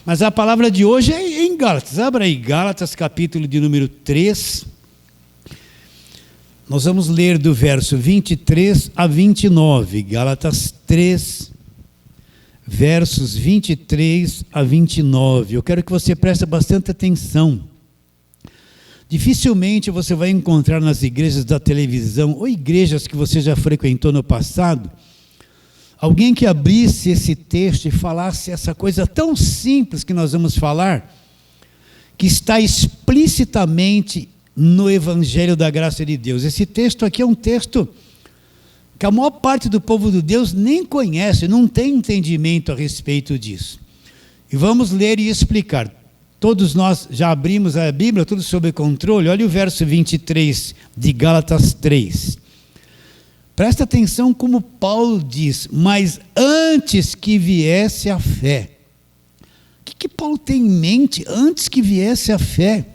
Mas a palavra de hoje é em Gálatas. Abra aí, Gálatas, capítulo de número 3. Nós vamos ler do verso 23 a 29. Gálatas 3, versos 23 a 29. Eu quero que você preste bastante atenção. Dificilmente você vai encontrar nas igrejas da televisão, ou igrejas que você já frequentou no passado, alguém que abrisse esse texto e falasse essa coisa tão simples que nós vamos falar, que está explicitamente no Evangelho da Graça de Deus. Esse texto aqui é um texto que a maior parte do povo de Deus nem conhece, não tem entendimento a respeito disso. E vamos ler e explicar. Todos nós já abrimos a Bíblia, tudo sob controle. Olha o verso 23 de Gálatas 3. Presta atenção como Paulo diz: mas antes que viesse a fé. O que Paulo tem em mente antes que viesse a fé?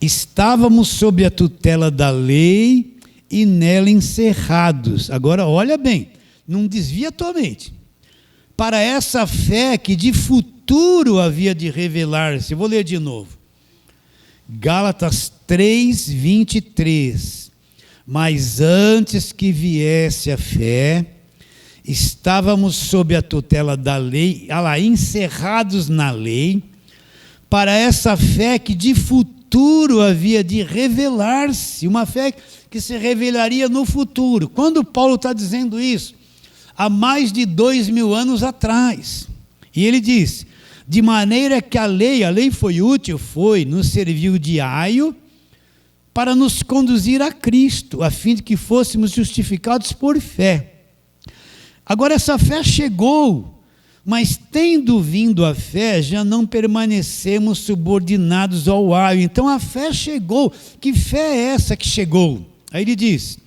Estávamos sob a tutela da lei e nela encerrados. Agora olha bem, não desvia a tua mente. Para essa fé que de futuro havia de revelar-se. Vou ler de novo. Gálatas 3, 23. Mas antes que viesse a fé, estávamos sob a tutela da lei, encerrados na lei, para essa fé que de futuro havia de revelar-se, uma fé que se revelaria no futuro. Quando Paulo está dizendo isso? Há mais de 2000 anos atrás. E ele diz, de maneira que a lei foi útil, nos serviu de aio, para nos conduzir a Cristo, a fim de que fôssemos justificados por fé. Agora essa fé chegou, mas tendo vindo a fé, já não permanecemos subordinados ao aio. Então a fé chegou. Que fé é essa que chegou? Aí ele diz,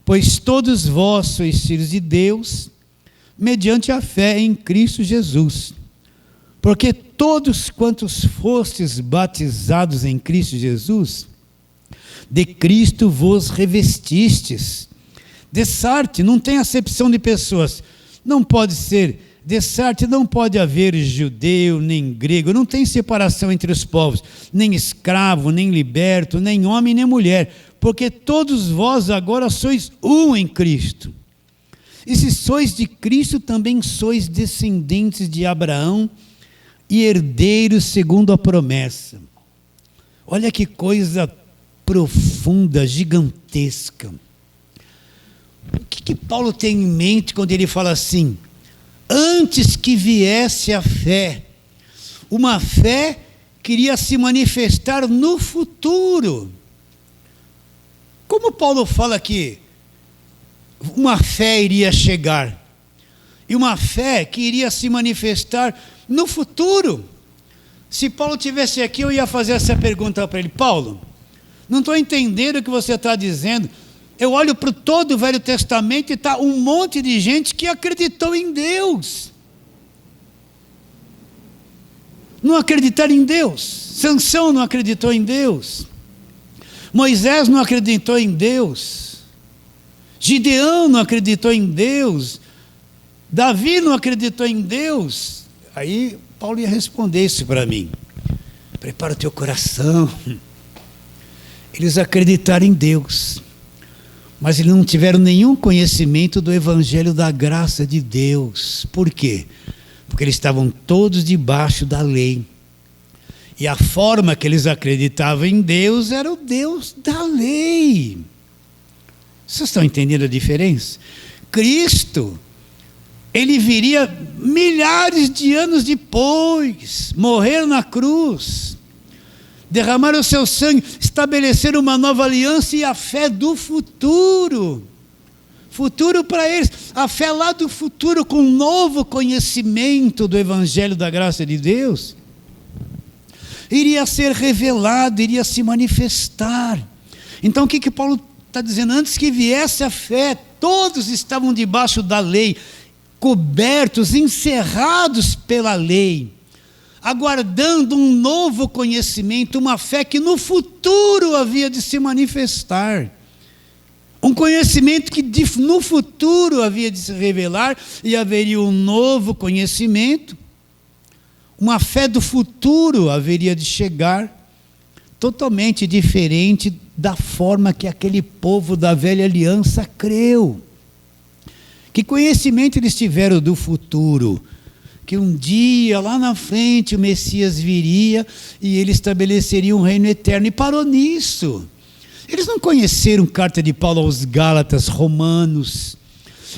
pois todos vós sois filhos de Deus, mediante a fé em Cristo Jesus. Porque todos quantos fostes batizados em Cristo Jesus, de Cristo vos revestistes. Dessarte, não tem acepção de pessoas. Não pode ser, dessarte não pode haver judeu, nem grego, não tem separação entre os povos, nem escravo, nem liberto, nem homem, nem mulher, porque todos vós agora sois um em Cristo. E se sois de Cristo, também sois descendentes de Abraão e herdeiros segundo a promessa. Olha que coisa profunda, gigantesca. O que Paulo tem em mente quando ele fala assim, antes que viesse a fé, uma fé que iria se manifestar no futuro. Como Paulo fala que uma fé iria chegar, e uma fé que iria se manifestar no futuro. Se Paulo estivesse aqui, eu ia fazer essa pergunta para ele, Paulo, não estou entendendo o que você está dizendo. Eu olho para todo o Velho Testamento e está um monte de gente que acreditou em Deus. Não acreditaram em Deus. Sansão não acreditou em Deus. Moisés não acreditou em Deus. Gideão não acreditou em Deus. Davi não acreditou em Deus. Aí Paulo ia responder isso para mim. Prepara o teu coração. Eles acreditaram em Deus, mas eles não tiveram nenhum conhecimento do Evangelho da graça de Deus. Por quê? Porque eles estavam todos debaixo da lei. E a forma que eles acreditavam em Deus era o Deus da lei. Vocês estão entendendo a diferença? Cristo, ele viria milhares de anos depois, morrer na cruz, derramar o seu sangue, estabelecer uma nova aliança e a fé do futuro. Futuro para eles, a fé lá do futuro com um novo conhecimento do Evangelho da graça de Deus, iria ser revelado, iria se manifestar. Então o que Paulo está dizendo? Antes que viesse a fé, todos estavam debaixo da lei, cobertos, encerrados pela lei, aguardando um novo conhecimento, uma fé que no futuro havia de se manifestar. Um conhecimento que no futuro havia de se revelar, e haveria um novo conhecimento, uma fé do futuro haveria de chegar, totalmente diferente da forma que aquele povo da velha aliança creu. Que conhecimento eles tiveram do futuro? Que um dia, lá na frente, o Messias viria e ele estabeleceria um reino eterno. E parou nisso. Eles não conheceram carta de Paulo aos Gálatas, Romanos.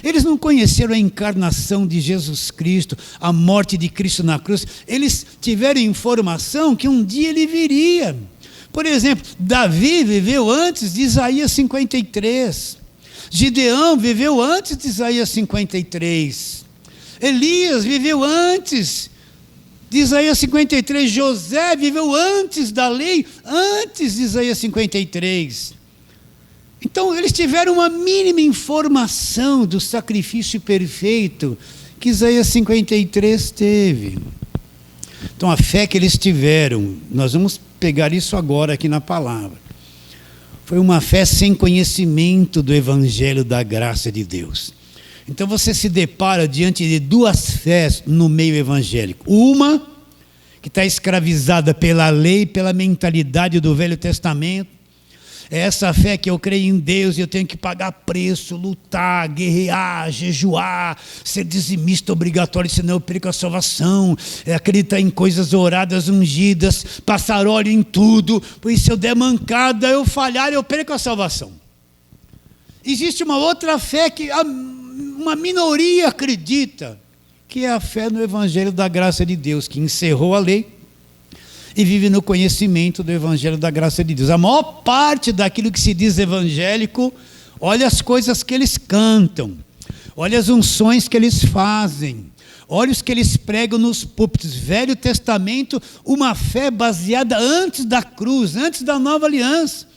Eles não conheceram a encarnação de Jesus Cristo, a morte de Cristo na cruz. Eles tiveram informação que um dia ele viria. Por exemplo, Davi viveu antes de Isaías 53. Gideão viveu antes de Isaías 53. Elias viveu antes de Isaías 53. José viveu antes da lei, antes de Isaías 53. Então, eles tiveram uma mínima informação do sacrifício perfeito que Isaías 53 teve. Então, a fé que eles tiveram, nós vamos pegar isso agora aqui na palavra, foi uma fé sem conhecimento do evangelho da graça de Deus. Então, você se depara diante de duas fés no meio evangélico. Uma, que está escravizada pela lei, pela mentalidade do Velho Testamento. É essa fé que eu creio em Deus e eu tenho que pagar preço, lutar, guerrear, jejuar, ser dizimista obrigatório, senão eu perco a salvação. É acreditar em coisas oradas, ungidas, passar óleo em tudo, pois se eu der mancada, eu falhar, eu perco a salvação. Existe uma outra fé que uma minoria acredita, que é a fé no evangelho da graça de Deus, que encerrou a lei e vive no conhecimento do evangelho da graça de Deus. A maior parte daquilo que se diz evangélico, olha as coisas que eles cantam, olha as unções que eles fazem, olha os que eles pregam nos púlpitos. Velho Testamento, uma fé baseada antes da cruz, antes da nova aliança.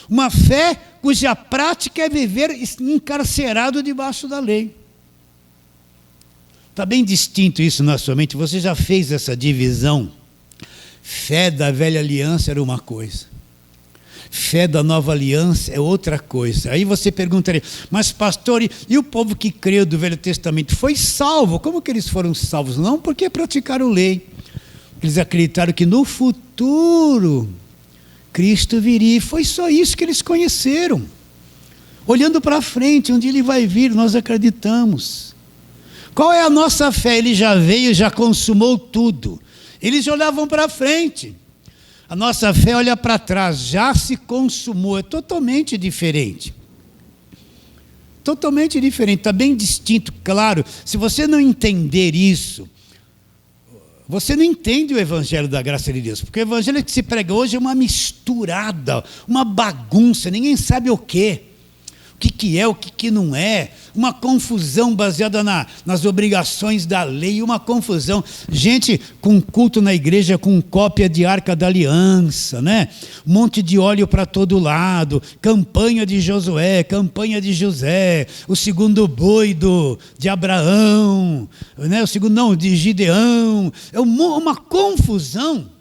Uma fé cuja prática é viver encarcerado debaixo da lei. Está bem distinto isso na sua mente. Você já fez essa divisão? Fé da velha aliança era uma coisa, fé da nova aliança é outra coisa. Aí você perguntaria, mas pastor, e o povo que creu do Velho Testamento foi salvo? Como que eles foram salvos? Não porque praticaram lei, eles acreditaram que no futuro Cristo viria, e foi só isso que eles conheceram. Olhando para frente, um dia ele vai vir, nós acreditamos. Qual é a nossa fé? Ele já veio, já consumou tudo. Eles olhavam para frente. A nossa fé olha para trás, já se consumou. É totalmente diferente. Totalmente diferente, está bem distinto, claro. Se você não entender isso, você não entende o evangelho da graça de Deus. Porque o evangelho que se prega hoje é uma misturada, uma bagunça, ninguém sabe o quê. O que é, o que não é, uma confusão baseada nas obrigações da lei, uma confusão, gente com culto na igreja com cópia de Arca da Aliança, né? Um monte de óleo para todo lado, campanha de Josué, campanha de José, o segundo boi de Abraão, né? O segundo não, de Gideão, é uma confusão,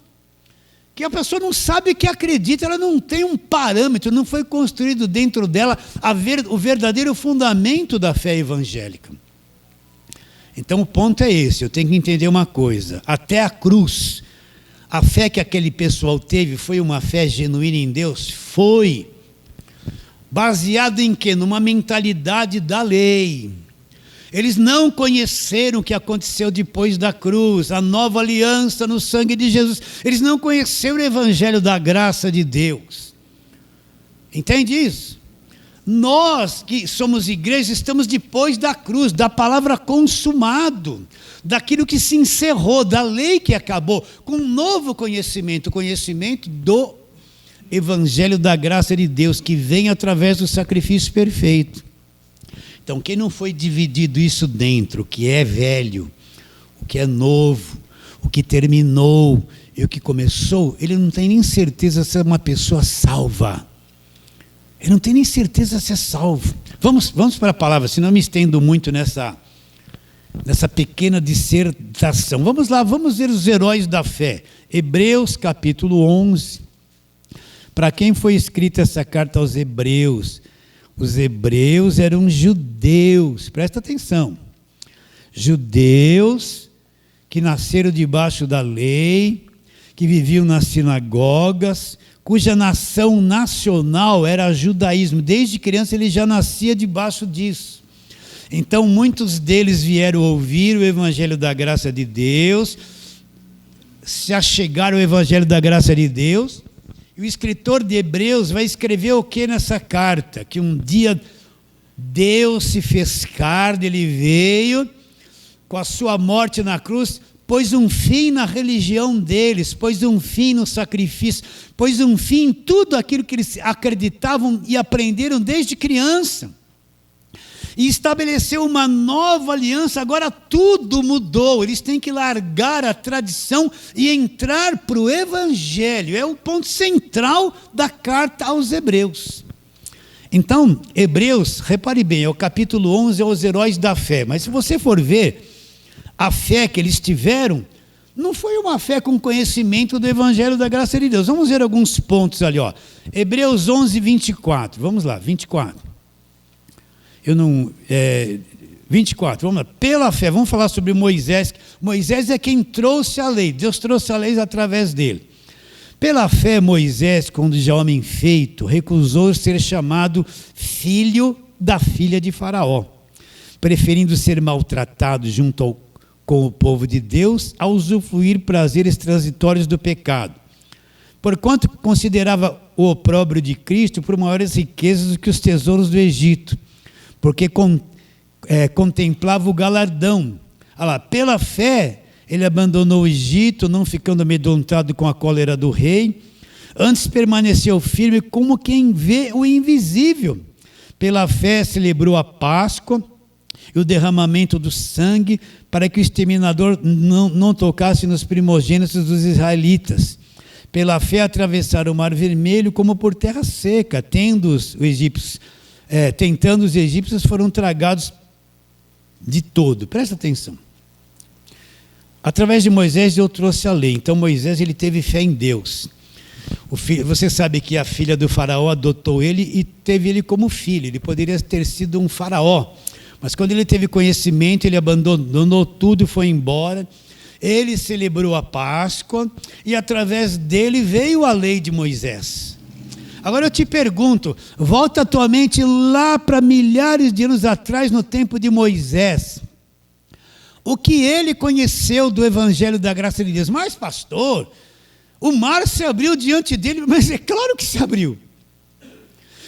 que a pessoa não sabe que acredita, ela não tem um parâmetro, não foi construído dentro dela o verdadeiro fundamento da fé evangélica. Então o ponto é esse, eu tenho que entender uma coisa, até a cruz, a fé que aquele pessoal teve foi uma fé genuína em Deus? Foi. Baseado em quê? Numa mentalidade da lei. Eles não conheceram o que aconteceu depois da cruz, a nova aliança no sangue de Jesus. Eles não conheceram o evangelho da graça de Deus. Entende isso? Nós que somos igreja, estamos depois da cruz, da palavra consumado, daquilo que se encerrou, da lei que acabou, com um novo conhecimento, o conhecimento do evangelho da graça de Deus, que vem através do sacrifício perfeito. Então, quem não foi dividido isso dentro, o que é velho, o que é novo, o que terminou e o que começou, ele não tem nem certeza se é uma pessoa salva. Ele não tem nem certeza se é salvo. Vamos para a palavra, senão eu me estendo muito nessa pequena dissertação. Vamos lá, vamos ver os heróis da fé. Hebreus capítulo 11. Para quem foi escrita essa carta aos Hebreus? Os hebreus eram judeus, presta atenção, judeus que nasceram debaixo da lei, que viviam nas sinagogas, cuja nação nacional era o judaísmo. Desde criança ele já nascia debaixo disso. Então muitos deles vieram ouvir o evangelho da graça de Deus, se achegaram ao evangelho da graça de Deus. E o escritor de Hebreus vai escrever o que nessa carta? Que um dia Deus se fez carne, ele veio, com a sua morte na cruz, pôs um fim na religião deles, pôs um fim no sacrifício, pôs um fim em tudo aquilo que eles acreditavam e aprenderam desde criança. E estabeleceu uma nova aliança. Agora tudo mudou, eles têm que largar a tradição e entrar para o evangelho. É o ponto central da carta aos Hebreus. Então, Hebreus, repare bem, é o capítulo 11, é os heróis da fé. Mas se você for ver, a fé que eles tiveram não foi uma fé com conhecimento do evangelho da graça de Deus. Vamos ver alguns pontos ali, ó. Hebreus 11, 24, vamos lá, 24. 24, vamos lá. Pela fé, vamos falar sobre Moisés. Moisés é quem trouxe a lei, Deus trouxe a lei através dele. Pela fé, Moisés, quando já homem feito, recusou ser chamado filho da filha de Faraó, preferindo ser maltratado junto com o povo de Deus, a usufruir prazeres transitórios do pecado. Porquanto considerava o opróbrio de Cristo por maiores riquezas do que os tesouros do Egito, porque contemplava o galardão. Olha lá, pela fé, ele abandonou o Egito, não ficando amedrontado com a cólera do rei, antes permaneceu firme como quem vê o invisível. Pela fé celebrou a Páscoa e o derramamento do sangue, para que o exterminador não tocasse nos primogênitos dos israelitas. Pela fé atravessaram o Mar Vermelho como por terra seca, tentando os egípcios foram tragados de todo. Presta atenção. Através de Moisés, Deus trouxe a lei. Então Moisés, ele teve fé em Deus. Você sabe que a filha do faraó adotou ele e teve ele como filho. Ele poderia ter sido um faraó, mas quando ele teve conhecimento, ele abandonou tudo e foi embora. Ele celebrou a Páscoa e através dele veio a lei de Moisés. Agora eu te pergunto, volta a tua mente lá para milhares de anos atrás, no tempo de Moisés. O que ele conheceu do evangelho da graça de Deus? Mas pastor, o mar se abriu diante dele, mas é claro que se abriu.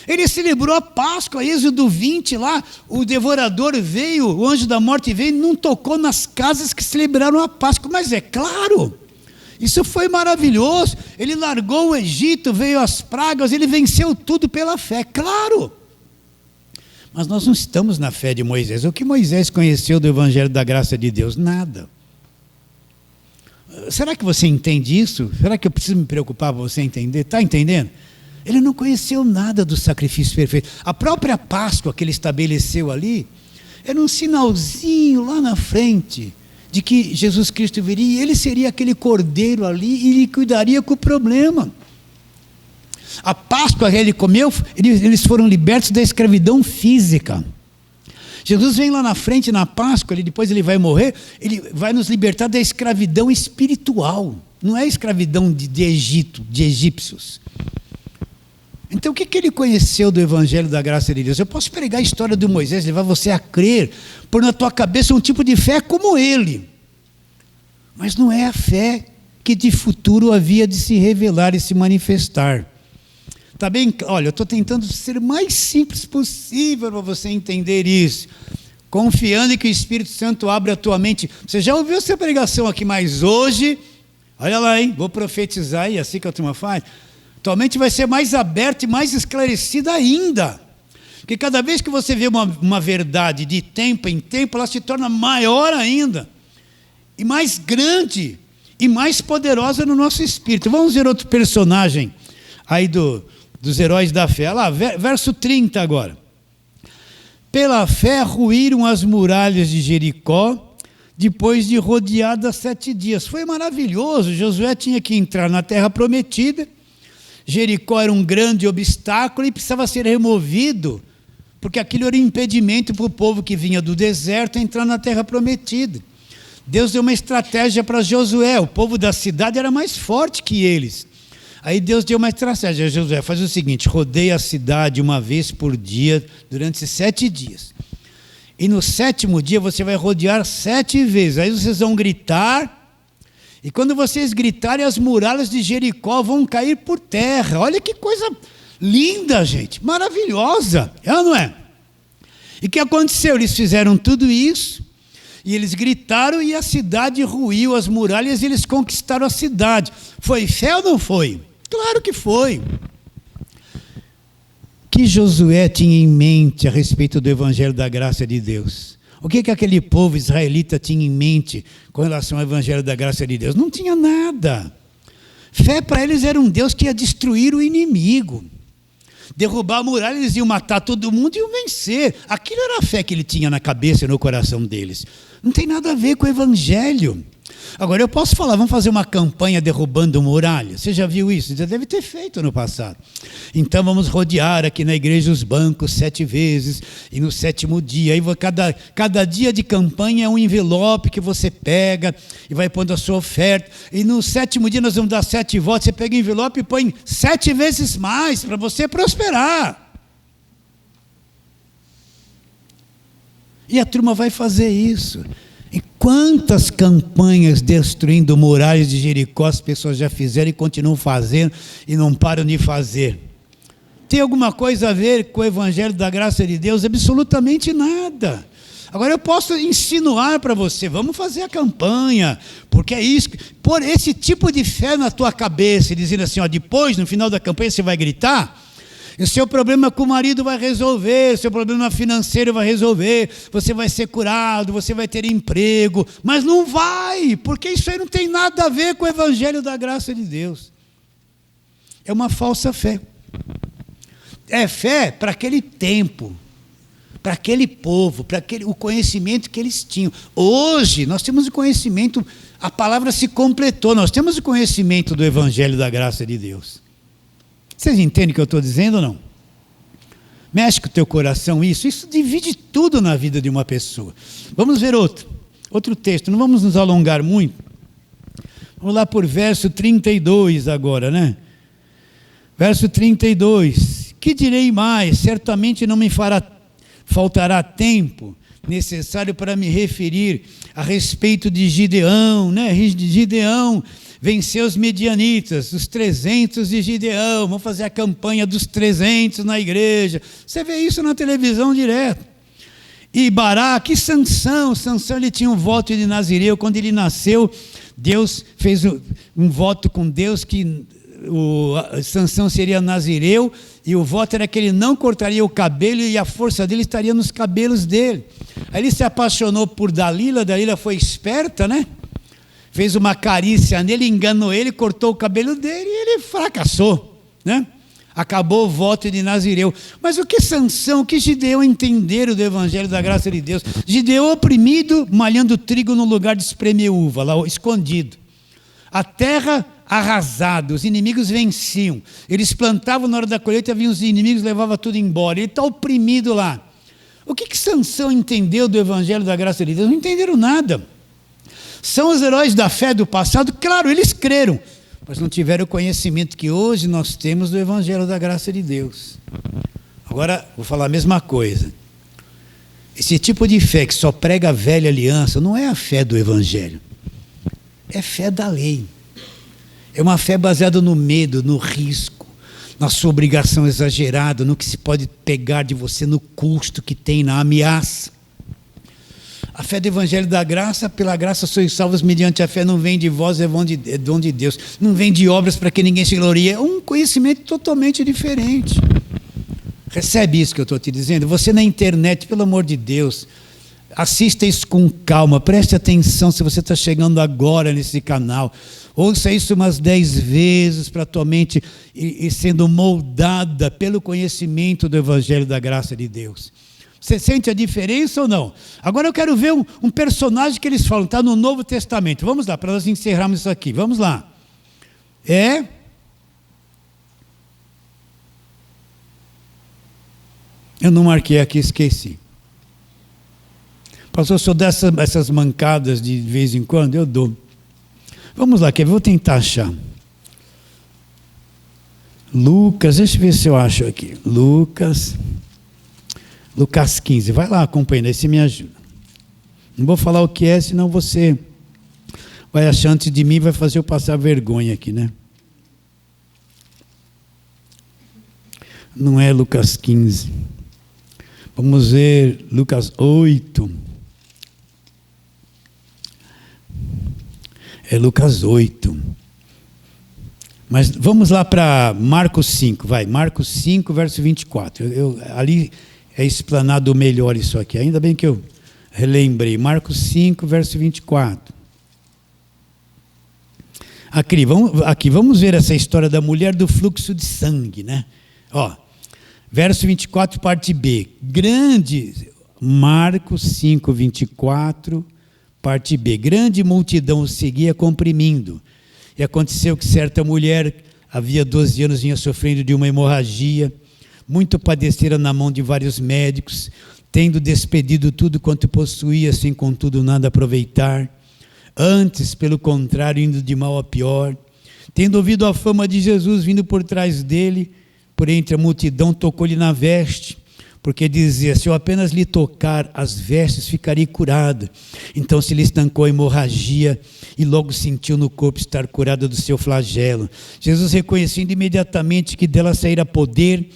Ele celebrou a Páscoa, Êxodo 20 lá, o devorador veio, o anjo da morte veio e não tocou nas casas que celebraram a Páscoa, mas é claro, isso foi maravilhoso. Ele largou o Egito, veio as pragas, ele venceu tudo pela fé, claro. Mas nós não estamos na fé de Moisés. O que Moisés conheceu do evangelho da graça de Deus? Nada. Será que você entende isso? Será que eu preciso me preocupar para você entender? Está entendendo? Ele não conheceu nada do sacrifício perfeito. A própria Páscoa que ele estabeleceu ali era um sinalzinho lá na frente de que Jesus Cristo viria e ele seria aquele cordeiro ali e ele cuidaria com o problema. A Páscoa que ele comeu, eles foram libertos da escravidão física. Jesus vem lá na frente na Páscoa, depois ele vai morrer, ele vai nos libertar da escravidão espiritual. Não é escravidão de Egito, de egípcios. Então o que ele conheceu do evangelho da graça de Deus? Eu posso pregar a história de Moisés, levar você a crer, pôr na tua cabeça um tipo de fé como ele. Mas não é a fé que de futuro havia de se revelar e se manifestar. Tá bem? Olha, eu estou tentando ser o mais simples possível para você entender isso. Confiando em que o Espírito Santo abre a tua mente. Você já ouviu essa pregação aqui, mas hoje, olha lá, hein? Vou profetizar e assim que a turma faz. Tua mente vai ser mais aberta e mais esclarecida ainda. Porque cada vez que você vê uma verdade de tempo em tempo, ela se torna maior ainda. E mais grande. E mais poderosa no nosso espírito. Vamos ver outro personagem aí dos heróis da fé. Olha lá, verso 30 agora. Pela fé ruíram as muralhas de Jericó, depois de rodeadas 7 dias. Foi maravilhoso. Josué tinha que entrar na terra prometida. Jericó era um grande obstáculo e precisava ser removido, porque aquilo era um impedimento para o povo que vinha do deserto entrar na terra prometida. Deus deu uma estratégia para Josué. O povo da cidade era mais forte que eles. Aí Deus deu uma estratégia. Josué, faz o seguinte: rodeia a cidade uma vez por dia, durante 7 dias. E no 7º dia você vai rodear 7 vezes. Aí vocês vão gritar. E quando vocês gritarem, as muralhas de Jericó vão cair por terra. Olha que coisa linda, gente. Maravilhosa. É ou não é? E o que aconteceu? Eles fizeram tudo isso. E eles gritaram e a cidade ruiu, as muralhas, e eles conquistaram a cidade. Foi fé ou não foi? Claro que foi. O que Josué tinha em mente a respeito do Evangelho da Graça de Deus? O que aquele povo israelita tinha em mente com relação ao Evangelho da Graça de Deus? Não tinha nada. Fé para eles era um Deus que ia destruir o inimigo. Derrubar a muralha, eles iam matar todo mundo e iam vencer. Aquilo era a fé que ele tinha na cabeça e no coração deles. Não tem nada a ver com o Evangelho. Agora, eu posso falar, vamos fazer uma campanha derrubando muralhas. Você já viu isso? Já deve ter feito no passado. Então, vamos rodear aqui na igreja os bancos 7 vezes, e no 7º dia, aí cada dia de campanha é um envelope que você pega e vai pondo a sua oferta. E no 7º dia nós vamos dar 7 votos, você pega o envelope e põe 7 vezes mais para você prosperar. E a turma vai fazer isso. E quantas campanhas destruindo muralhas de Jericó as pessoas já fizeram e continuam fazendo e não param de fazer? Tem alguma coisa a ver com o Evangelho da Graça de Deus? Absolutamente nada. Agora eu posso insinuar para você, vamos fazer a campanha, porque é isso, pôr esse tipo de fé na tua cabeça e dizendo assim, ó, depois, no final da campanha, você vai gritar. E o seu problema com o marido vai resolver, o seu problema financeiro vai resolver, você vai ser curado, você vai ter emprego, mas não vai, porque isso aí não tem nada a ver com o Evangelho da Graça de Deus. É uma falsa fé. É fé para aquele tempo, para aquele povo, para o conhecimento que eles tinham. Hoje nós temos o conhecimento, a palavra se completou, nós temos o conhecimento do Evangelho da Graça de Deus. Vocês entendem o que eu estou dizendo ou não? Mexe com o teu coração isso divide tudo na vida de uma pessoa. Vamos ver outro texto, não vamos nos alongar muito. Vamos lá por verso 32 agora, né? Verso 32. Que direi mais? Certamente não me faltará tempo necessário para me referir a respeito de Gideão, né? Gideão venceu os medianitas, os 300 de Gideão, vamos fazer a campanha dos 300 na igreja. Você vê isso na televisão direto. E Baraque e Sansão ele tinha um voto de Nazireu, quando ele nasceu, Deus fez um voto com Deus que Sansão seria Nazireu, e o voto era que ele não cortaria o cabelo e a força dele estaria nos cabelos dele. Aí ele se apaixonou por Dalila foi esperta, né? Fez uma carícia nele, enganou ele, cortou o cabelo dele e ele fracassou, né? Acabou o voto de Nazireu. Mas o que Sansão, o que Gideão entenderam do Evangelho da Graça de Deus? Gideão oprimido, malhando trigo no lugar de espremer uva, lá escondido. A terra arrasada, os inimigos venciam. Eles plantavam na hora da colheita, vinham os inimigos, levavam tudo embora. Ele está oprimido lá. O que Sansão entendeu do Evangelho da Graça de Deus? Não entenderam nada. São os heróis da fé do passado? Claro, eles creram, mas não tiveram o conhecimento que hoje nós temos do Evangelho da Graça de Deus. Agora, vou falar a mesma coisa. Esse tipo de fé que só prega a velha aliança, não é a fé do Evangelho. É fé da lei. É uma fé baseada no medo, no risco, na sua obrigação exagerada, no que se pode pegar de você, no custo que tem, na ameaça. A fé do Evangelho da Graça, pela graça sois salvos mediante a fé, não vem de vós, é dom de Deus. Não vem de obras para que ninguém se glorie. É um conhecimento totalmente diferente. Recebe isso que eu estou te dizendo? Você na internet, pelo amor de Deus, assista isso com calma, preste atenção se você está chegando agora nesse canal. Ouça isso umas 10 vezes para a tua mente e sendo moldada pelo conhecimento do Evangelho da Graça de Deus. Você sente a diferença ou não? Agora eu quero ver um personagem que eles falam, está no Novo Testamento. Vamos lá, para nós encerrarmos isso aqui. Vamos lá. Eu não marquei aqui, esqueci. Pastor, se eu der essas mancadas de vez em quando, eu dou. Vamos lá, vou tentar achar. Lucas, deixa eu ver se eu acho aqui. Lucas 15. Vai lá acompanhando, aí você me ajuda. Não vou falar o que é, senão você vai achar antes de mim e vai fazer eu passar vergonha aqui, né? Não é Lucas 15. Vamos ver Lucas 8. É Lucas 8. Mas vamos lá para Marcos 5, vai. Marcos 5, verso 24. Ali é explanado melhor isso aqui. Ainda bem que eu relembrei. Marcos 5, verso 24. Aqui, vamos ver essa história da mulher do fluxo de sangue, né? Ó, verso 24, parte B. Marcos 5, 24, parte B. Grande multidão o seguia comprimindo. E aconteceu que certa mulher, havia 12 anos, vinha sofrendo de uma hemorragia, muito padecera na mão de vários médicos, tendo despedido tudo quanto possuía, sem contudo nada aproveitar. Antes, pelo contrário, indo de mal a pior. Tendo ouvido a fama de Jesus vindo por trás dele, por entre a multidão, tocou-lhe na veste, porque dizia, se eu apenas lhe tocar as vestes, ficarei curada. Então se lhe estancou a hemorragia, e logo sentiu no corpo estar curada do seu flagelo. Jesus, reconhecendo imediatamente que dela saíra poder,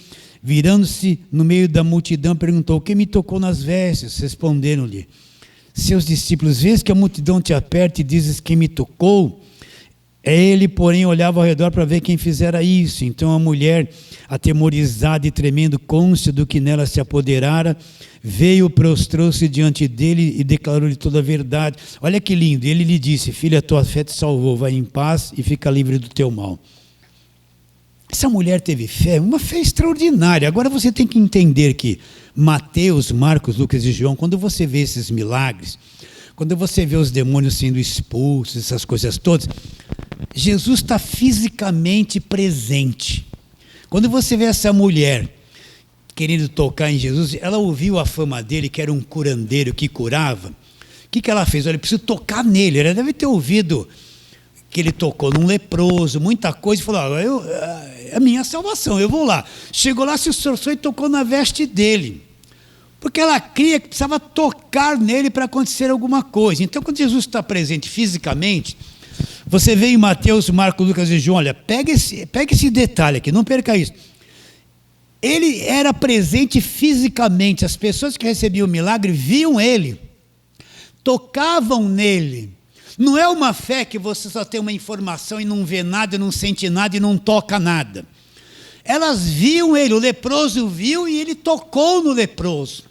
virando-se no meio da multidão, perguntou, quem me tocou nas vestes? Responderam-lhe seus discípulos, vês que a multidão te aperta e dizes quem me tocou? Ele, porém, olhava ao redor para ver quem fizera isso. Então a mulher, atemorizada e tremendo, cônscia do que nela se apoderara, veio, prostrou-se diante dele e declarou-lhe toda a verdade. Olha que lindo, ele lhe disse, filha, tua fé te salvou, vai em paz e fica livre do teu mal. Essa mulher teve fé, uma fé extraordinária. Agora você tem que entender que Mateus, Marcos, Lucas e João, quando você vê esses milagres, quando você vê os demônios sendo expulsos, essas coisas todas, Jesus está fisicamente presente. Quando você vê essa mulher querendo tocar em Jesus, ela ouviu a fama dele, que era um curandeiro que curava. O que ela fez? Olha, eu preciso tocar nele. Ela deve ter ouvido que ele tocou num leproso, muita coisa, e falou, é a minha salvação, eu vou lá. Chegou lá, se esforçou e tocou na veste dele. Porque ela cria que precisava tocar nele para acontecer alguma coisa. Então, quando Jesus está presente fisicamente, você vê em Mateus, Marcos, Lucas e João, olha, pega esse detalhe aqui, não perca isso. Ele era presente fisicamente, as pessoas que recebiam o milagre viam ele, tocavam nele. Não é uma fé que você só tem uma informação e não vê nada, não sente nada e não toca nada. Elas viam ele, o leproso viu e ele tocou no leproso.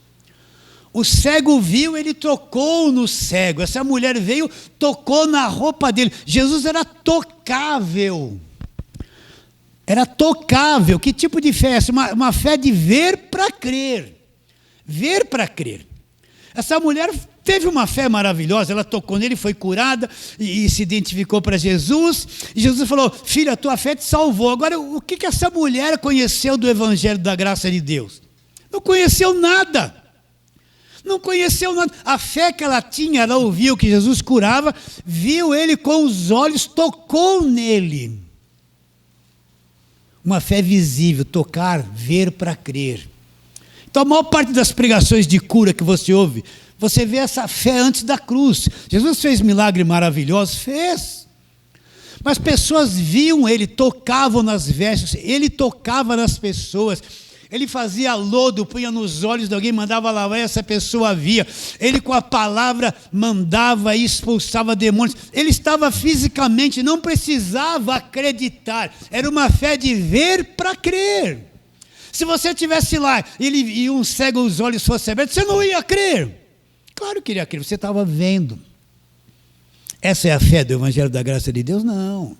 O cego viu, ele tocou no cego. Essa mulher veio, tocou na roupa dele. Jesus era tocável. Era tocável. Que tipo de fé é essa? Uma fé de ver para crer. Ver para crer. Essa mulher teve uma fé maravilhosa, ela tocou nele, foi curada e se identificou para Jesus. E Jesus falou, filha, a tua fé te salvou. Agora, o que essa mulher conheceu do Evangelho da Graça de Deus? Não conheceu nada. Não conheceu nada. A fé que ela tinha, ela ouviu que Jesus curava, viu ele com os olhos, tocou nele. Uma fé visível, tocar, ver para crer. Então a maior parte das pregações de cura que você ouve, você vê essa fé antes da cruz. Jesus fez milagre maravilhoso, fez. Mas pessoas viam ele, tocavam nas vestes, ele tocava nas pessoas. Ele fazia lodo, punha nos olhos de alguém, mandava lavar e essa pessoa via. Ele com a palavra mandava e expulsava demônios. Ele estava fisicamente, não precisava acreditar. Era uma fé de ver para crer. Se você estivesse lá e um cego os olhos fosse abertos, você não ia crer. Claro que iria crer, você estava vendo. Essa é a fé do Evangelho da Graça de Deus? Não.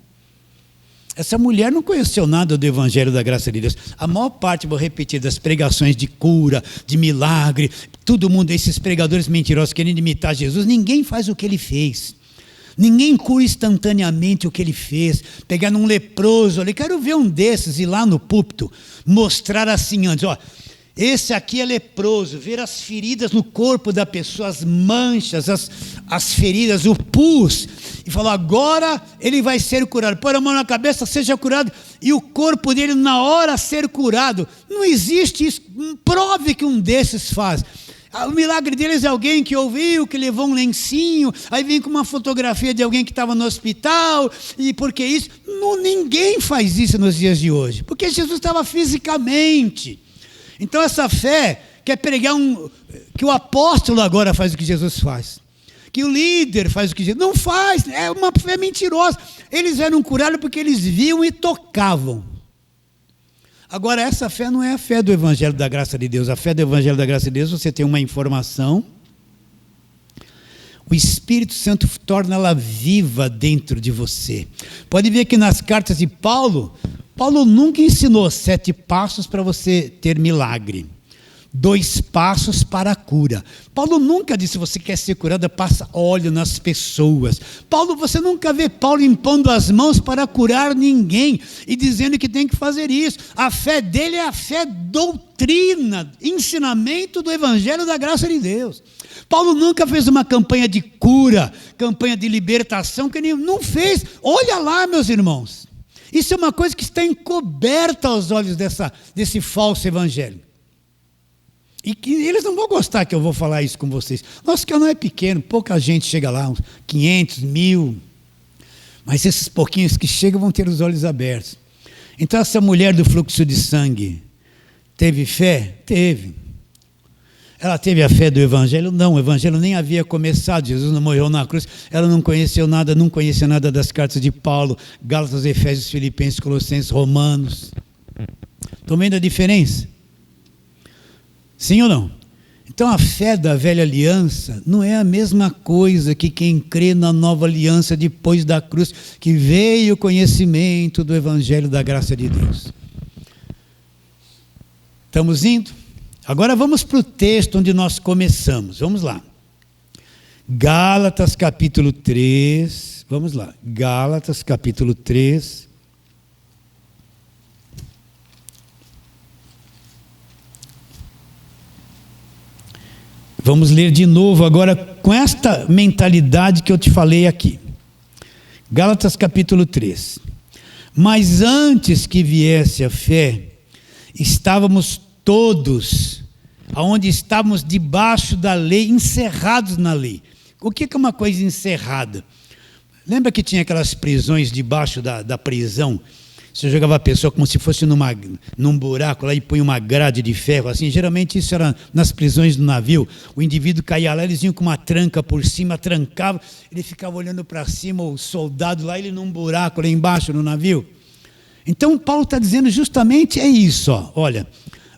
Essa mulher não conheceu nada do Evangelho da Graça de Deus. A maior parte, vou repetir, das pregações de cura, de milagre, todo mundo, esses pregadores mentirosos querendo imitar Jesus, ninguém faz o que ele fez. Ninguém cura instantaneamente o que ele fez. Pegar num leproso ali, quero ver um desses ir lá no púlpito, mostrar assim antes, ó, Esse aqui é leproso, ver as feridas no corpo da pessoa, as manchas, as feridas, o pus, e falou, agora ele vai ser curado. Põe a mão na cabeça, seja curado, e o corpo dele na hora ser curado. Não existe isso, prove que um desses faz. O milagre deles é alguém que ouviu, que levou um lencinho, aí vem com uma fotografia de alguém que estava no hospital, e por que isso? Não, ninguém faz isso nos dias de hoje, porque Jesus estava fisicamente. Então essa fé quer pregar que o apóstolo agora faz o que Jesus faz, que o líder faz o que Jesus não faz, é uma fé mentirosa. Eles eram curados porque eles viam e tocavam. Agora essa fé não é a fé do Evangelho da Graça de Deus. A fé do Evangelho da Graça de Deus, você tem uma informação, o Espírito Santo torna ela viva dentro de você. Pode ver que nas cartas de Paulo nunca ensinou 7 passos para você ter milagre, 2 passos para a cura. Paulo nunca disse, você quer ser curada, passa óleo nas pessoas. Você nunca vê Paulo impondo as mãos para curar ninguém e dizendo que tem que fazer isso. A fé dele é a fé doutrina, ensinamento do Evangelho da Graça de Deus. Paulo nunca fez uma campanha de cura, campanha de libertação, que não fez. Olha lá, meus irmãos. Isso é uma coisa que está encoberta aos olhos desse falso evangelho. E que eles não vão gostar que eu vou falar isso com vocês. Nosso canal é pequeno, pouca gente chega lá, uns 500, 1000. Mas esses pouquinhos que chegam vão ter os olhos abertos. Então essa mulher do fluxo de sangue teve fé? Teve. Ela teve a fé do Evangelho? Não, o Evangelho nem havia começado, Jesus não morreu na cruz, ela não conhecia nada das cartas de Paulo, Gálatas, Efésios, Filipenses, Colossenses, Romanos. Estão vendo a diferença? Sim ou não? Então a fé da velha aliança não é a mesma coisa que quem crê na nova aliança depois da cruz, que veio o conhecimento do Evangelho da Graça de Deus. Estamos indo? Agora vamos para o texto onde nós começamos. Vamos lá. Gálatas capítulo 3. Vamos lá. Gálatas capítulo 3. Vamos ler de novo agora com esta mentalidade que eu te falei aqui. Gálatas capítulo 3. Mas antes que viesse a fé, estávamos todos, aonde estávamos debaixo da lei, encerrados na lei. O que é uma coisa encerrada? Lembra que tinha aquelas prisões debaixo da prisão? Você jogava a pessoa como se fosse num buraco lá e punha uma grade de ferro, assim. Geralmente isso era nas prisões do navio. O indivíduo caía lá, eles vinham com uma tranca por cima, trancava, ele ficava olhando para cima, o soldado lá, ele num buraco lá embaixo no navio. Então Paulo está dizendo justamente isso, ó. Olha,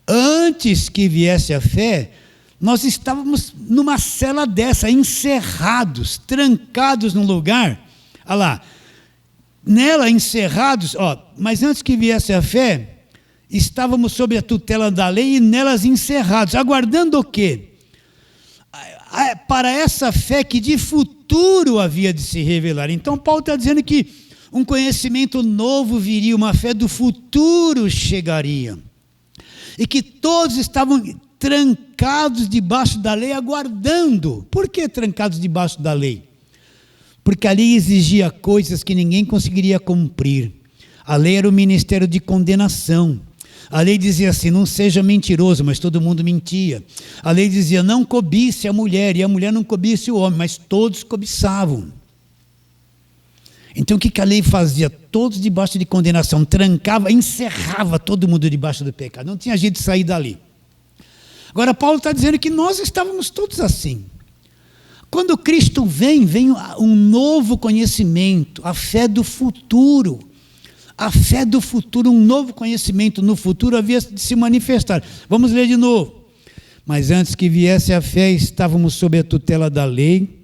antes que viesse a fé, nós estávamos numa cela dessa, encerrados, trancados num lugar, olha lá, nela encerrados, mas antes que viesse a fé, estávamos sob a tutela da lei e nelas encerrados, aguardando o quê? Para essa fé que de futuro havia de se revelar. Então Paulo está dizendo que um conhecimento novo viria, uma fé do futuro chegaria. E que todos estavam trancados debaixo da lei, aguardando. Por que trancados debaixo da lei? Porque a lei exigia coisas que ninguém conseguiria cumprir. A lei era o ministério de condenação. A lei dizia assim, não seja mentiroso, mas todo mundo mentia. A lei dizia, não cobice a mulher, e a mulher não cobice o homem, mas todos cobiçavam. Então o que a lei fazia? Todos debaixo de condenação, trancava, encerrava todo mundo debaixo do pecado. Não tinha jeito de sair dali. Agora Paulo está dizendo que nós estávamos todos assim. Quando Cristo vem um novo conhecimento, a fé do futuro. A fé do futuro, um novo conhecimento no futuro havia de se manifestar. Vamos ler de novo. Mas antes que viesse a fé, estávamos sob a tutela da lei,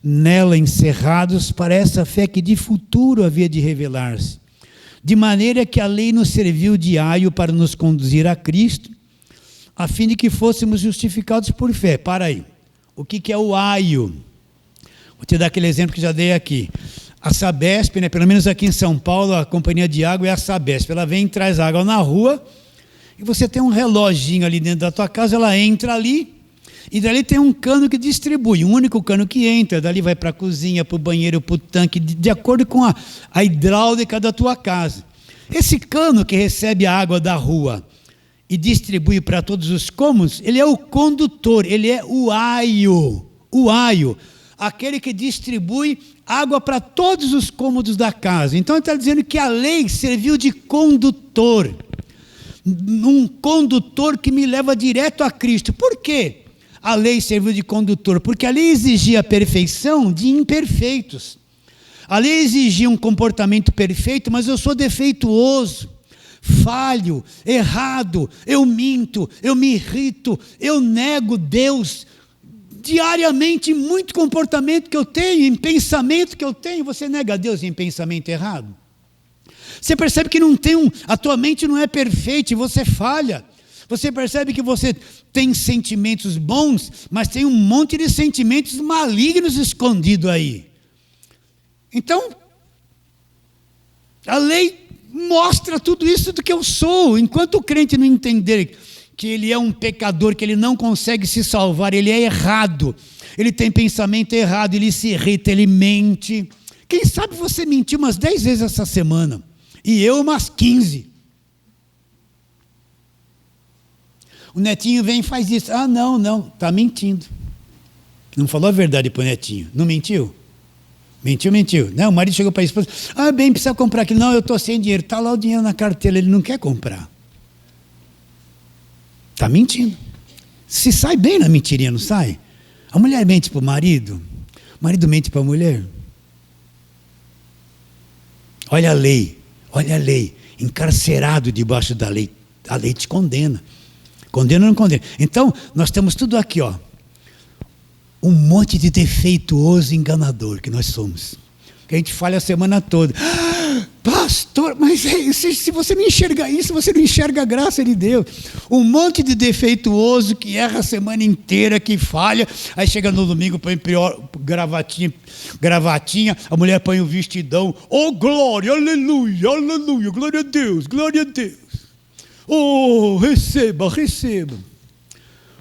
nela encerrados para essa fé que de futuro havia de revelar-se. De maneira que a lei nos serviu de aio para nos conduzir a Cristo, a fim de que fôssemos justificados por fé. Para aí. O que é o aio? Vou te dar aquele exemplo que já dei aqui. A Sabesp, pelo menos aqui em São Paulo, a companhia de água é a Sabesp. Ela vem e traz água na rua E você tem um reloginho ali dentro da tua casa, ela entra ali, e dali tem um cano que distribui, um único cano que entra, dali vai para a cozinha, para o banheiro, para o tanque, de acordo com a hidráulica da tua casa. Esse cano que recebe a água da rua e distribui para todos os cômodos, ele é o condutor, ele é o aio, aquele que distribui água para todos os cômodos da casa. Então ele está dizendo que a lei serviu de condutor, um condutor que me leva direto a Cristo. Por quê? A lei serviu de condutor, porque a lei exigia a perfeição de imperfeitos. A lei exigia um comportamento perfeito, mas eu sou defeituoso, falho, errado, eu minto, eu me irrito, eu nego Deus. Diariamente, em muito comportamento que eu tenho, em pensamento que eu tenho, você nega Deus em pensamento errado? Você percebe que a tua mente não é perfeita e você falha. Você percebe que você tem sentimentos bons, mas tem um monte de sentimentos malignos escondidos aí. Então, a lei mostra tudo isso do que eu sou. Enquanto o crente não entender que ele é um pecador, que ele não consegue se salvar, ele é errado, ele tem pensamento errado, ele se irrita, ele mente. Quem sabe você mentiu umas 10 vezes essa semana, e eu umas 15. O netinho vem e faz isso. Ah, não, está mentindo. Não falou a verdade para o netinho. Não mentiu? Mentiu. Não, o marido chegou para a esposa. Ah, bem, precisa comprar aquilo. Não, eu estou sem dinheiro. Está lá o dinheiro na carteira, ele não quer comprar. Está mentindo. Se sai bem na mentirinha, não sai? A mulher mente para o marido mente para a mulher. Olha a lei, encarcerado debaixo da lei. A lei te condena. Condena ou não condena? Então, nós temos tudo aqui, ó. Um monte de defeituoso enganador que nós somos. Que a gente falha a semana toda. Ah, pastor, mas se você não enxerga isso, você não enxerga a graça de Deus. Um monte de defeituoso que erra a semana inteira, que falha. Aí chega no domingo, põe gravatinha, a mulher põe o vestidão. Oh, glória, aleluia, glória a Deus, glória a Deus. Oh, receba.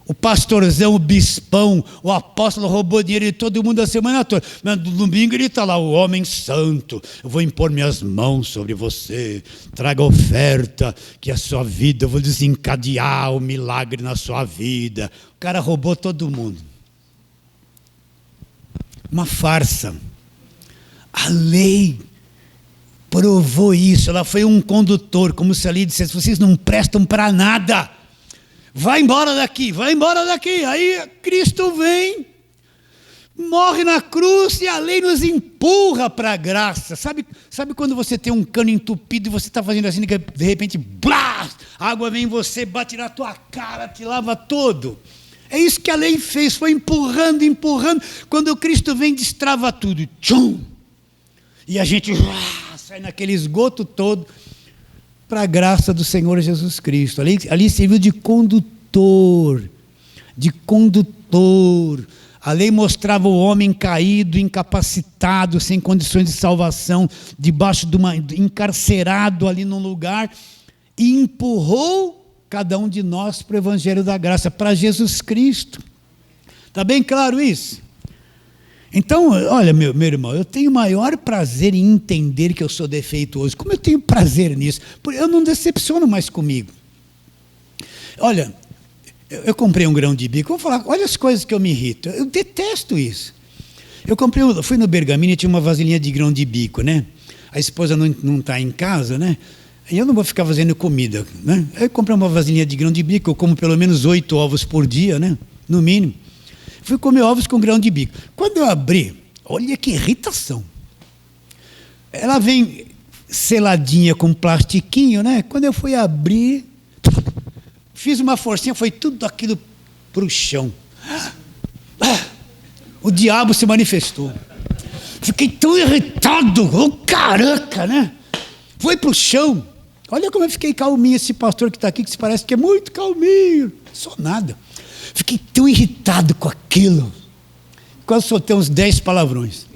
O pastorzão, o bispão, o apóstolo roubou dinheiro de todo mundo a semana toda. Mas no domingo ele está lá, o homem santo. Eu vou impor minhas mãos sobre você. Traga oferta, que a sua vida, eu vou desencadear o milagre na sua vida. O cara roubou todo mundo. Uma farsa. A lei provou isso. Ela foi um condutor, como se ali dissesse, vocês não prestam para nada. Vai embora daqui. Aí Cristo vem, morre na cruz e a lei nos empurra para a graça. Sabe quando você tem um cano entupido e você está fazendo assim, que de repente, blá, a água vem em você, bate na tua cara, te lava todo. É isso que a lei fez, foi empurrando. Quando o Cristo vem, destrava tudo. Tchum! E a gente sai naquele esgoto todo. Para a graça do Senhor Jesus Cristo. Ali serviu de condutor. A lei mostrava o homem caído, incapacitado, sem condições de salvação, encarcerado ali num lugar, e empurrou cada um de nós para o Evangelho da Graça, para Jesus Cristo. Está bem claro isso? Então, olha, meu irmão, eu tenho maior prazer em entender que eu sou defeituoso. Como eu tenho prazer nisso? Eu não decepciono mais comigo. Olha, eu comprei um grão de bico. Vou falar, olha as coisas que eu me irrito. Eu detesto isso. Fui no Bergamini e tinha uma vasilhinha de grão de bico, né? A esposa não está em casa, né? E eu não vou ficar fazendo comida, né? Aí eu comprei uma vasilhinha de grão de bico, eu como pelo menos 8 ovos por dia, né? No mínimo. Fui comer ovos com grão de bico. Quando eu abri, olha que irritação. Ela vem seladinha com plastiquinho, né? Quando eu fui abrir, fiz uma forcinha, foi tudo aquilo para o chão. O diabo se manifestou. Fiquei tão irritado, caraca, né? Foi para o chão. Olha como eu fiquei calminho, esse pastor que está aqui, que se parece que é muito calminho. Só nada. Fiquei tão irritado com aquilo. Quase soltei uns 10 palavrões.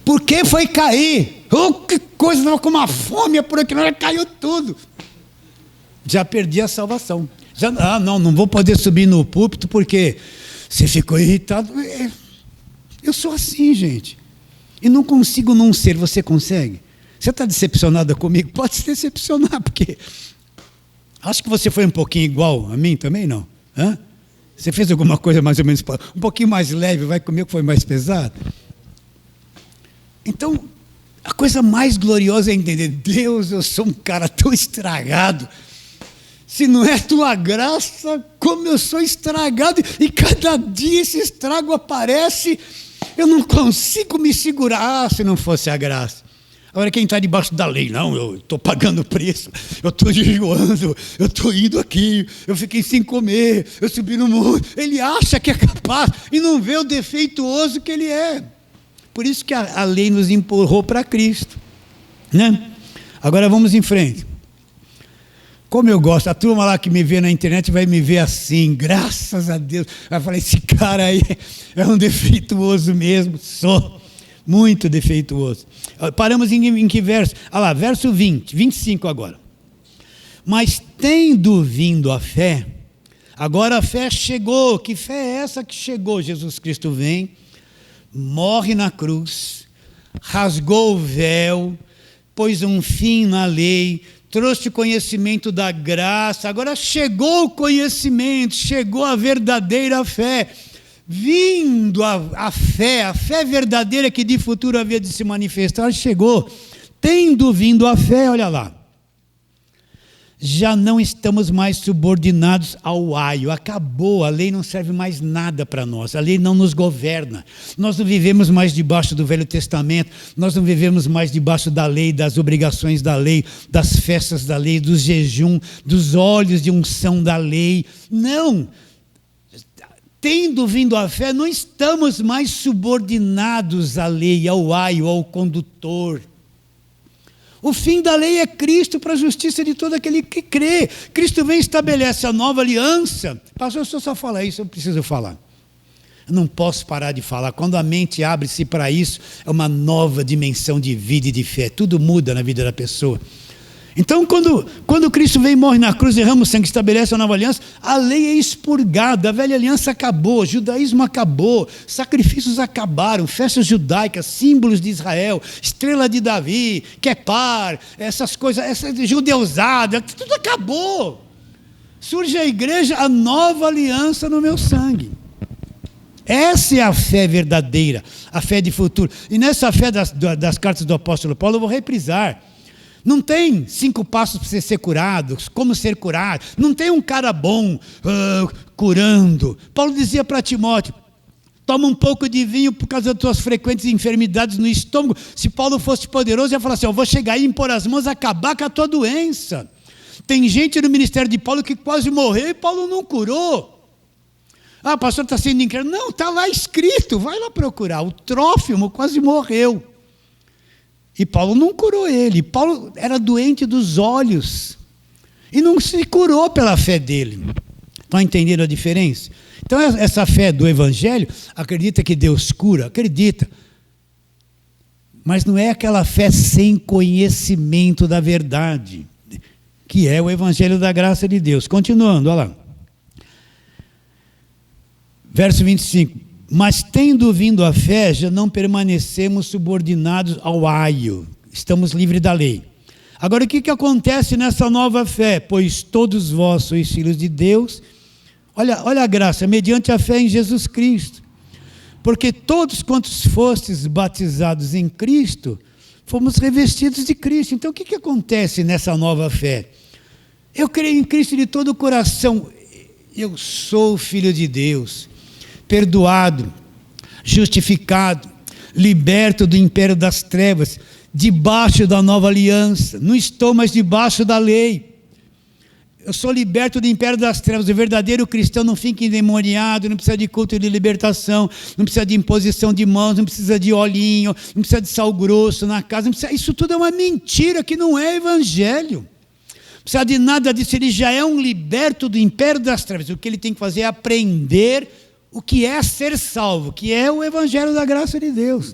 Por que foi cair? Oh, que coisa, estava com uma fome por aqui, já caiu tudo. Já perdi a salvação. Não vou poder subir no púlpito porque você ficou irritado. Eu sou assim, gente. E não consigo não ser. Você consegue? Você está decepcionada comigo? Pode se decepcionar, porque acho que você foi um pouquinho igual a mim também, não? Hã? Você fez alguma coisa mais ou menos um pouquinho mais leve, vai comigo que foi mais pesado? Então, a coisa mais gloriosa é entender, Deus, eu sou um cara tão estragado. Se não é tua graça, como eu sou estragado, e cada dia esse estrago aparece, eu não consigo me segurar, se não fosse a graça. Agora quem está debaixo da lei, não, eu estou pagando preço, eu estou jejuando, eu estou indo aqui, eu fiquei sem comer, eu subi no mundo. Ele acha que é capaz e não vê o defeituoso que ele é. Por isso que a lei nos empurrou para Cristo, né? Agora vamos em frente. Como eu gosto, a turma lá que me vê na internet vai me ver assim, graças a Deus. Vai falar, esse cara aí é um defeituoso mesmo, sou muito defeituoso. Paramos em que verso? Olha lá, verso 25 agora. Mas tendo vindo a fé, agora a fé chegou. Que fé é essa que chegou? Jesus Cristo vem, morre na cruz, rasgou o véu, pôs um fim na lei, trouxe o conhecimento da graça, agora chegou o conhecimento, chegou a verdadeira fé, vindo a fé verdadeira que de futuro havia de se manifestar, chegou, tendo vindo a fé, olha lá, já não estamos mais subordinados ao aio, acabou, a lei não serve mais nada para nós, a lei não nos governa, nós não vivemos mais debaixo do Velho Testamento, nós não vivemos mais debaixo da lei, das obrigações da lei, das festas da lei, do jejum, dos óleos de unção da lei, não, tendo vindo a fé, não estamos mais subordinados à lei, ao aio, ao condutor. O fim da lei é Cristo para a justiça de todo aquele que crê. Cristo vem e estabelece a nova aliança. Pastor, se eu só falar isso, eu preciso falar. Eu não posso parar de falar. Quando a mente abre-se para isso, é uma nova dimensão de vida e de fé. Tudo muda na vida da pessoa. Então, quando Cristo vem e morre na cruz, derrama o sangue, estabelece a nova aliança, a lei é expurgada, a velha aliança acabou, o judaísmo acabou, sacrifícios acabaram, festas judaicas, símbolos de Israel, estrela de Davi, Quepar, essas coisas, essa judeusada, tudo acabou. Surge a igreja, a nova aliança no meu sangue. Essa é a fé verdadeira, a fé de futuro. E nessa fé das cartas do apóstolo Paulo, eu vou reprisar. Não tem 5 passos para você ser curado, como ser curado. Não tem um cara bom curando. Paulo dizia para Timóteo, toma um pouco de vinho por causa das tuas frequentes enfermidades no estômago. Se Paulo fosse poderoso, ia falar assim, eu vou chegar aí, impor as mãos, acabar com a tua doença. Tem gente no ministério de Paulo que quase morreu e Paulo não curou. Ah, pastor, está sendo incrédulo. Não, está lá escrito, vai lá procurar. O Trófimo quase morreu. E Paulo não curou ele. Paulo era doente dos olhos. E não se curou pela fé dele. Estão entendendo a diferença? Então, essa fé do Evangelho, acredita que Deus cura? Acredita. Mas não é aquela fé sem conhecimento da verdade, que é o Evangelho da graça de Deus. Continuando, olha lá. Verso 25. Mas tendo vindo a fé, já não permanecemos subordinados ao aio. Estamos livres da lei. Agora, o que acontece nessa nova fé? Pois todos vós sois filhos de Deus. Olha a graça, mediante a fé em Jesus Cristo. Porque todos quantos fostes batizados em Cristo, fomos revestidos de Cristo. Então, o que acontece nessa nova fé? Eu creio em Cristo de todo o coração. Eu sou filho de Deus. Perdoado, justificado, liberto do império das trevas, debaixo da nova aliança, não estou mais debaixo da lei, eu sou liberto do império das trevas. O verdadeiro cristão não fica endemoniado, não precisa de culto de libertação, não precisa de imposição de mãos, não precisa de olhinho, não precisa de sal grosso na casa, isso tudo é uma mentira que não é evangelho. Não precisa de nada disso, ele já é um liberto do império das trevas. O que ele tem que fazer é aprender o que é ser salvo, que é o Evangelho da graça de Deus.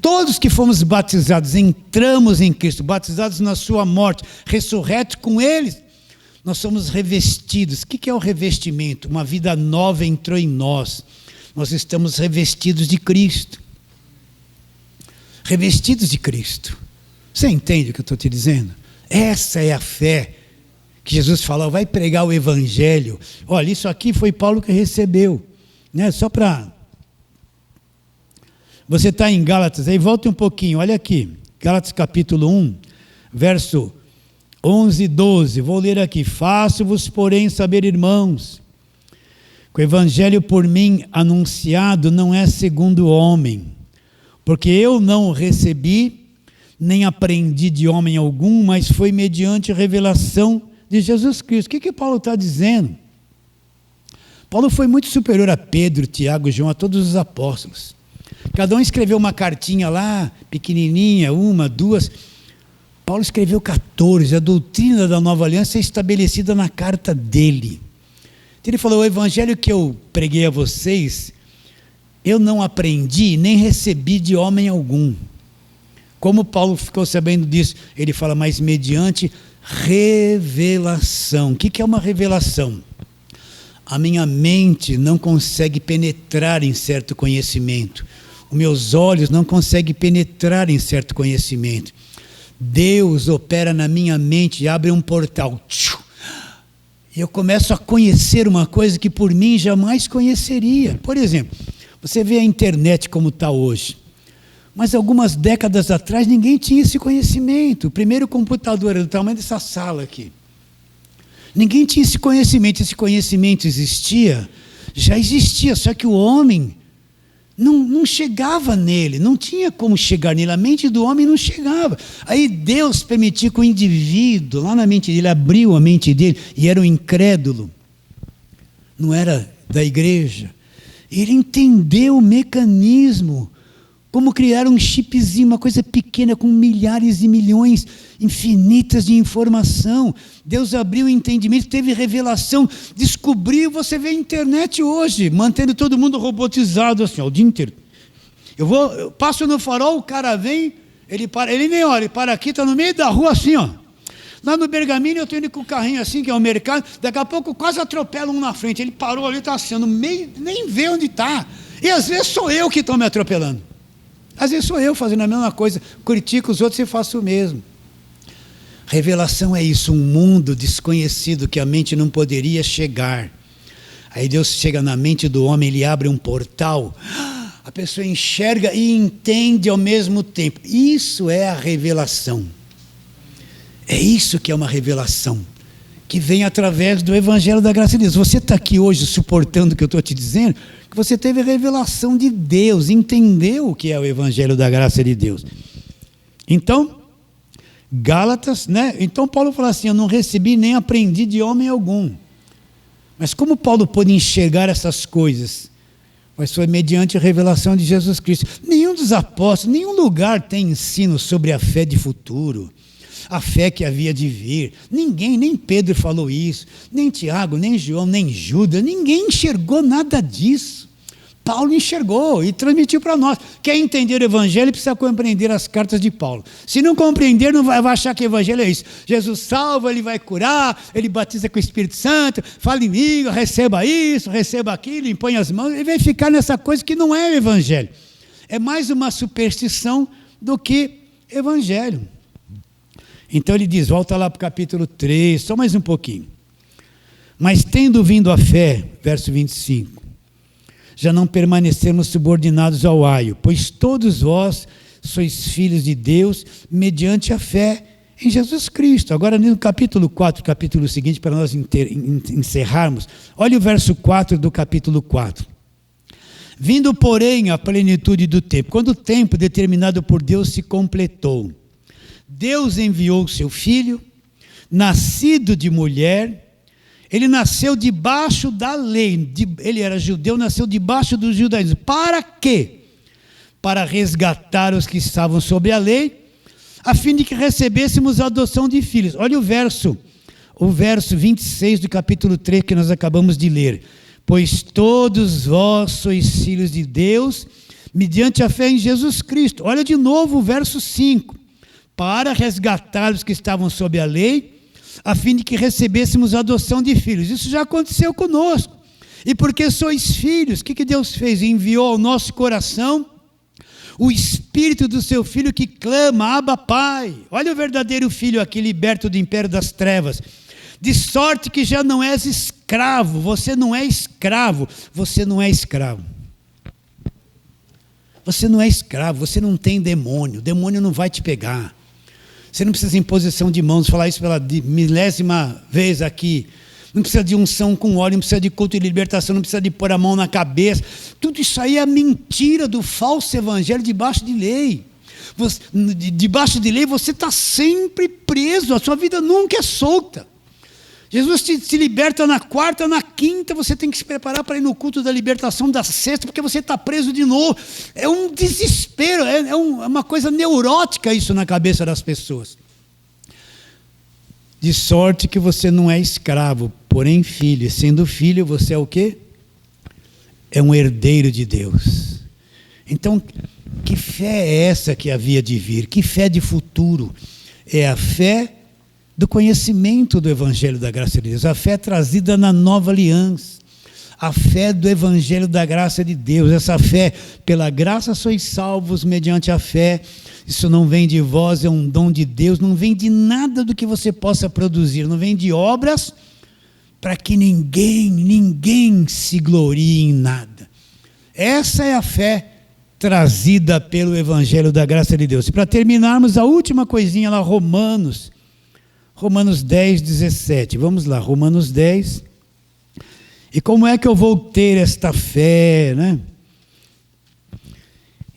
todos que fomos batizados, entramos em Cristo, batizados na sua morte, ressurretos com Ele, nós somos revestidos. O que é o revestimento? Uma vida nova entrou em nós. Nós estamos revestidos de Cristo. Revestidos de Cristo. Você entende o que eu estou te dizendo? Essa é a fé que Jesus falou, vai pregar o Evangelho. Olha, isso aqui foi Paulo que recebeu. Né? Só para... Você está em Gálatas, aí volta um pouquinho, olha aqui. Gálatas capítulo 1, verso 11 e 12. Vou ler aqui. Faço-vos, porém, saber, irmãos, que o Evangelho por mim anunciado não é segundo o homem, porque eu não o recebi, nem aprendi de homem algum, mas foi mediante a revelação de Jesus Cristo. O que Paulo está dizendo? Paulo foi muito superior a Pedro, Tiago, João, a todos os apóstolos. Cada um escreveu uma cartinha lá, pequenininha, uma, duas. Paulo escreveu 14. A doutrina da nova aliança é estabelecida na carta dele. Então ele falou, o evangelho que eu preguei a vocês, eu não aprendi, nem recebi de homem algum. Como Paulo ficou sabendo disso? Ele fala, mas mediante revelação. O que é uma revelação? A minha mente não consegue penetrar em certo conhecimento. Os meus olhos não conseguem penetrar em certo conhecimento. Deus opera na minha mente e abre um portal. E eu começo a conhecer uma coisa que por mim jamais conheceria. Por exemplo, você vê a internet como está hoje. Mas algumas décadas atrás ninguém tinha esse conhecimento. O primeiro computador era do tamanho dessa sala aqui. Ninguém tinha esse conhecimento existia, já existia, só que o homem não chegava nele, não tinha como chegar nele, a mente do homem não chegava. Aí Deus permitiu que o indivíduo, lá na mente dele, abriu a mente dele, e era um incrédulo, não era da igreja. Ele entendeu o mecanismo, como criar um chipzinho, uma coisa pequena com milhares e milhões infinitas de informação. Deus abriu o entendimento, teve revelação, descobriu. Você vê a internet hoje, mantendo todo mundo robotizado assim, ó, o dia inteiro. Eu passo no farol, o cara vem, ele para, ele nem olha, ele para aqui, está no meio da rua assim, ó. Lá no Bergamini eu estou indo com o carrinho assim, que é o mercado, daqui a pouco quase atropela um na frente. Ele parou ali, está assim, no meio, nem vê onde está. E às vezes sou eu que estou me atropelando. Às vezes sou eu fazendo a mesma coisa, critico os outros e faço o mesmo. Revelação é isso, um mundo desconhecido que a mente não poderia chegar. Aí Deus chega na mente do homem, ele abre um portal, a pessoa enxerga e entende ao mesmo tempo. Isso é a revelação. É isso que é uma revelação, que vem através do Evangelho da Graça de Deus. Você está aqui hoje suportando o que eu estou te dizendo, que você teve a revelação de Deus, entendeu o que é o Evangelho da Graça de Deus. Então, Gálatas, né? Então Paulo fala assim, eu não recebi nem aprendi de homem algum. Mas como Paulo pôde enxergar essas coisas? Mas foi mediante a revelação de Jesus Cristo. Nenhum dos apóstolos, nenhum lugar tem ensino sobre a fé de futuro, a fé que havia de vir. Ninguém, nem Pedro falou isso, nem Tiago, nem João, nem Judas, ninguém enxergou nada disso. Paulo enxergou e transmitiu para nós. Quer entender o Evangelho, precisa compreender as cartas de Paulo. Se não compreender, não vai achar que o Evangelho é isso. Jesus salva, ele vai curar, ele batiza com o Espírito Santo, fala em língua, receba isso, receba aquilo, impõe as mãos. Ele vai ficar nessa coisa que não é o Evangelho. É mais uma superstição do que Evangelho. Então ele diz, volta lá para o capítulo 3, só mais um pouquinho. Mas tendo vindo a fé, verso 25, já não permanecemos subordinados ao aio, pois todos vós sois filhos de Deus, mediante a fé em Jesus Cristo. Agora no capítulo 4, capítulo seguinte, para nós encerrarmos, olha o verso 4 do capítulo 4. Vindo, porém, a plenitude do tempo, quando o tempo determinado por Deus se completou, Deus enviou o seu filho, nascido de mulher. Ele nasceu debaixo da lei, ele era judeu, nasceu debaixo do judaísmo. Para quê? Para resgatar os que estavam sob a lei, a fim de que recebêssemos a adoção de filhos. Olha o verso 26 do capítulo 3 que nós acabamos de ler. Pois todos vós sois filhos de Deus, mediante a fé em Jesus Cristo. Olha de novo o verso 5. Para resgatar os que estavam sob a lei, a fim de que recebêssemos a adoção de filhos. Isso já aconteceu conosco. E porque sois filhos, o que Deus fez? Enviou ao nosso coração o Espírito do seu Filho que clama, Abba, Pai. Olha o verdadeiro filho aqui, liberto do império das trevas. De sorte que já não és escravo. Você não é escravo. Você não é escravo. Você não é escravo. Você não tem demônio. O demônio não vai te pegar. Você não precisa de imposição de mãos. Falar isso pela milésima vez aqui. Não precisa de unção com óleo, não precisa de culto de libertação, não precisa de pôr a mão na cabeça. Tudo isso aí é a mentira do falso evangelho debaixo de lei. Debaixo de lei você está sempre preso, a sua vida nunca é solta. Jesus te liberta na quarta, na quinta você tem que se preparar para ir no culto da libertação da sexta, porque você está preso de novo. É um desespero, é uma coisa neurótica isso na cabeça das pessoas. De sorte que você não é escravo, porém filho. E sendo filho, você é o quê? É um herdeiro de Deus. Então, que fé é essa que havia de vir? Que fé de futuro? É a fé do conhecimento do Evangelho da graça de Deus. A fé trazida na nova aliança. A fé do Evangelho da graça de Deus. Essa fé, pela graça sois salvos mediante a fé. Isso não vem de vós, é um dom de Deus, não vem de nada do que você possa produzir, não vem de obras para que ninguém se glorie em nada. Essa é a fé trazida pelo Evangelho da graça de Deus. E para terminarmos, a última coisinha lá, Romanos 10, 17. Vamos lá, Romanos 10. E como é que eu vou ter esta fé, né?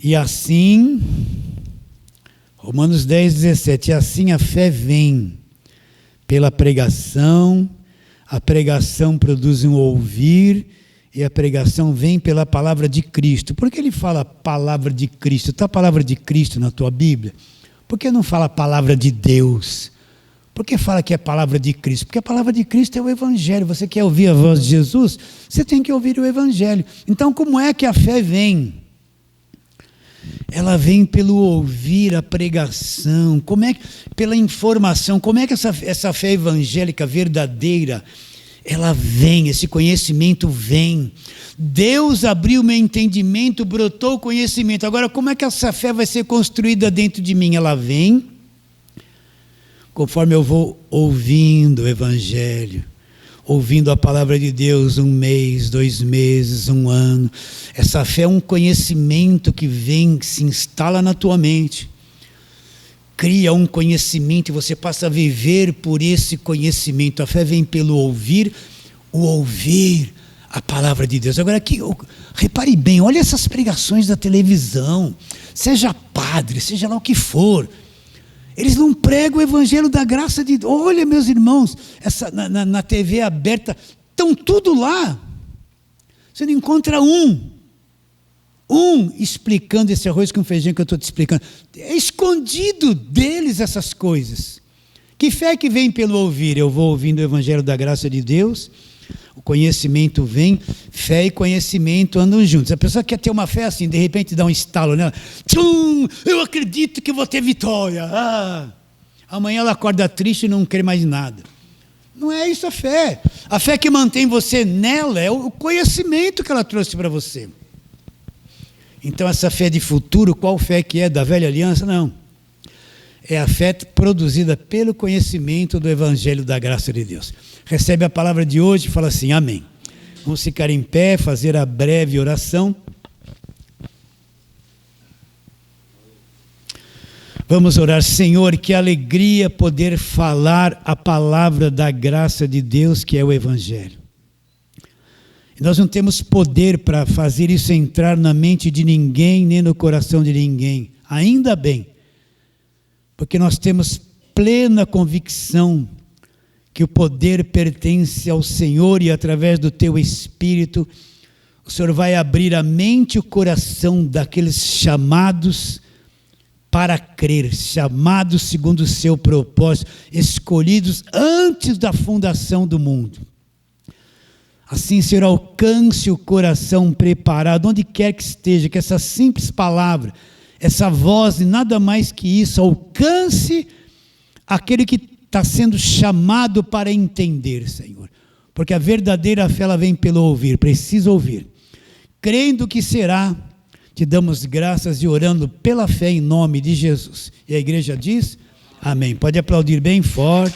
E assim... Romanos 10, 17, e assim a fé vem pela pregação, a pregação produz um ouvir, e a pregação vem pela palavra de Cristo. Por que ele fala palavra de Cristo? Está a palavra de Cristo na tua Bíblia? Por que não fala palavra de Deus? Por que fala que é palavra de Cristo? Porque a palavra de Cristo é o Evangelho. Você quer ouvir a voz de Jesus? Você tem que ouvir o Evangelho. Então, como é que a fé vem? Ela vem pelo ouvir a pregação, pela informação. Como é que essa fé evangélica verdadeira, ela vem, esse conhecimento vem. Deus abriu meu entendimento, brotou o conhecimento. Agora, como é que essa fé vai ser construída dentro de mim? Ela vem conforme eu vou ouvindo o Evangelho. Ouvindo a palavra de Deus 1 mês, 2 meses, 1 ano. Essa fé é um conhecimento que vem, que se instala na tua mente. Cria um conhecimento e você passa a viver por esse conhecimento. A fé vem pelo ouvir a palavra de Deus. Agora aqui, repare bem, olha essas pregações da televisão. Seja padre, seja lá o que for. Eles não pregam o Evangelho da graça de Deus. Olha, meus irmãos, na TV aberta, estão tudo lá. Você não encontra um explicando esse arroz com feijão que eu estou te explicando. É escondido deles essas coisas. Que fé que vem pelo ouvir? Eu vou ouvindo o Evangelho da graça de Deus, o conhecimento vem, fé e conhecimento andam juntos. A pessoa quer ter uma fé assim, de repente dá um estalo nela. Tchum, eu acredito que vou ter vitória. Amanhã ela acorda triste e não quer mais nada. Não é isso a fé. A fé que mantém você nela é o conhecimento que ela trouxe para você. Então essa fé de futuro, qual fé que é da velha aliança? Não. É a fé produzida pelo conhecimento do Evangelho da graça de Deus. Recebe a palavra de hoje e fala assim, amém. Vamos ficar em pé, fazer a breve oração. Vamos orar. Senhor, que alegria poder falar a palavra da graça de Deus, que é o Evangelho. E nós não temos poder para fazer isso entrar na mente de ninguém, nem no coração de ninguém. Ainda bem, porque nós temos plena convicção que o poder pertence ao Senhor e através do Teu Espírito, o Senhor vai abrir a mente e o coração daqueles chamados para crer, chamados segundo o Seu propósito, escolhidos antes da fundação do mundo. Assim, Senhor, alcance o coração preparado, onde quer que esteja, que essa simples palavra, essa voz e nada mais que isso, alcance aquele que está sendo chamado para entender, Senhor. Porque a verdadeira fé, ela vem pelo ouvir, precisa ouvir. Crendo que será, te damos graças e orando pela fé em nome de Jesus. E a igreja diz, amém. Pode aplaudir bem forte.